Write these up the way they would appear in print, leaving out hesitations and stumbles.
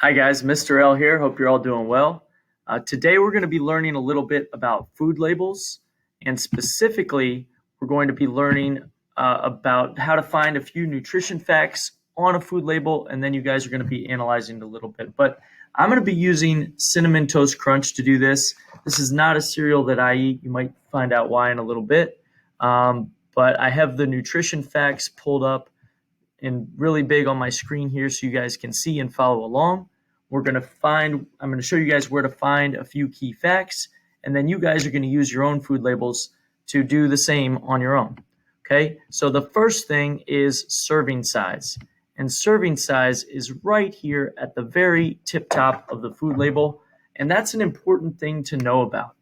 Hi guys, Mr. L here. Hope you're all doing well. Today we're going to be learning a little bit about food labels, and specifically we're going to be learning about how to find a few nutrition facts on a food label, and then you guys are going to be analyzing it a little bit. But I'm going to be using Cinnamon Toast Crunch to do this. This is not a cereal that I eat. You might find out why in a little bit. But I have the nutrition facts pulled up and really big on my screen here so you guys can see and follow along. I'm going to show you guys where to find a few key facts, and then you guys are going to use your own food labels to do the same on your own. Okay, so the first thing is serving size. And serving size is right here at the very tip top of the food label, and that's an important thing to know about.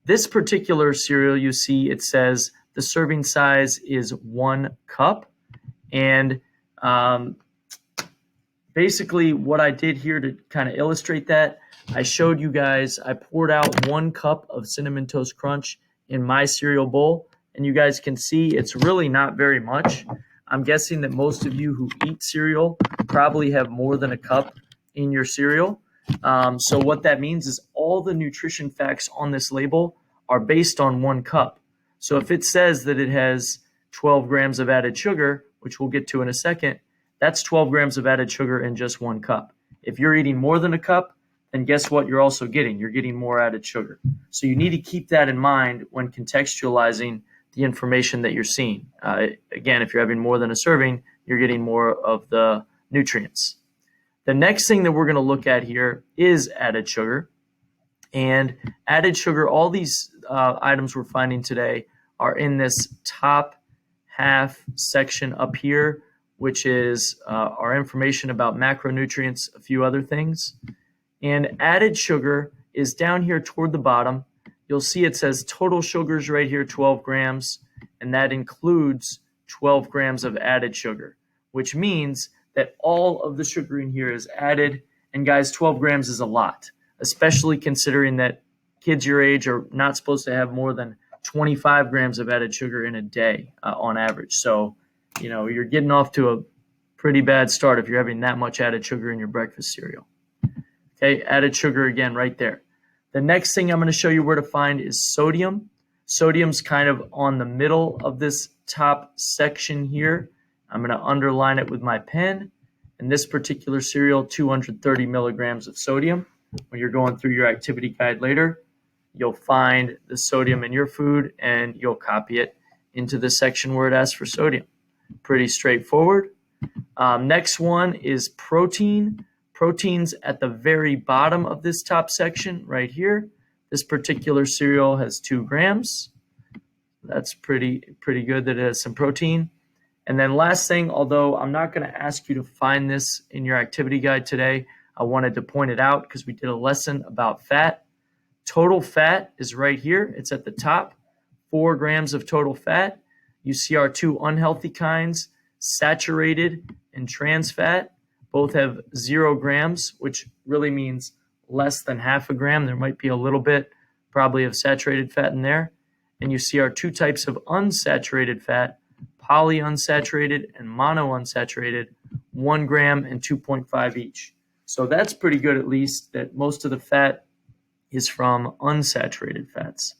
This particular cereal, you see it says the serving size is 1 cup, and basically what I did here to kind of illustrate that, I showed you guys, I poured out 1 cup of Cinnamon Toast Crunch in my cereal bowl, and you guys can see it's really not very much. I'm guessing that most of you who eat cereal probably have more than a cup in your cereal. So what that means is all the nutrition facts on this label are based on 1 cup. So if it says that it has 12 grams of added sugar, which we'll get to in a second, that's 12 grams of added sugar in just 1 cup. If you're eating more than a cup, then guess what you're also getting? You're getting more added sugar. So you need to keep that in mind when contextualizing the information that you're seeing. Again, if you're having more than a serving, you're getting more of the nutrients. The next thing that we're going to look at here is added sugar. And added sugar, all these items we're finding today are in this top half section up here, which is our information about macronutrients, a few other things. And added sugar is down here toward the bottom. You'll see it says total sugars right here, 12 grams, and that includes 12 grams of added sugar, which means that all of the sugar in here is added. And guys, 12 grams is a lot, especially considering that kids your age are not supposed to have more than 25 grams of added sugar in a day on average. So, you're getting off to a pretty bad start if you're having that much added sugar in your breakfast cereal. Okay, added sugar again right there. The next thing I'm going to show you where to find is sodium. Sodium's kind of on the middle of this top section here. I'm going to underline it with my pen. In this particular cereal, 230 milligrams of sodium. When you're going through your activity guide later, you'll find the sodium in your food and you'll copy it into the section where it asks for sodium. Pretty straightforward. Next one is protein. Protein's at the very bottom of this top section right here. This particular cereal has 2 grams. That's pretty good that it has some protein. And then last thing, although I'm not going to ask you to find this in your activity guide today, I wanted to point it out because we did a lesson about fat. Total fat is right here. It's at the top, 4 grams of total fat. You see our 2 unhealthy kinds, saturated and trans fat. Both have 0 grams, which really means less than half a gram. There might be a little bit probably of saturated fat in there. And you see our 2 types of unsaturated fat, polyunsaturated and monounsaturated, 1 gram and 2.5 each. So that's pretty good, at least, that most of the fat is from unsaturated fats.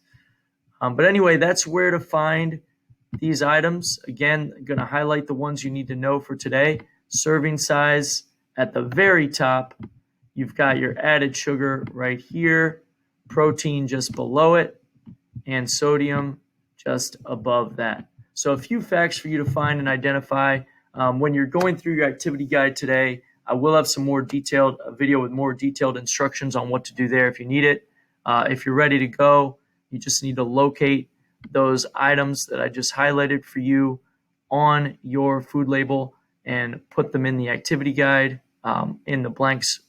But anyway, that's where to find these items. Again, I'm going to highlight the ones you need to know for today. Serving size at the very top. You've got your added sugar right here, protein just below it, and sodium just above that. So a few facts for you to find and identify. When you're going through your activity guide today, I will have some more detailed video with more detailed instructions on what to do there if you need it. If you're ready to go, you just need to locate those items that I just highlighted for you on your food label and put them in the activity guide in the blanks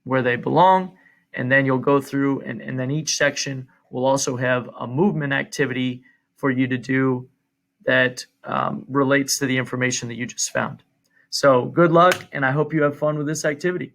where they belong. And then you'll go through and then each section will also have a movement activity for you to do that relates to the information that you just found. So good luck, and I hope you have fun with this activity.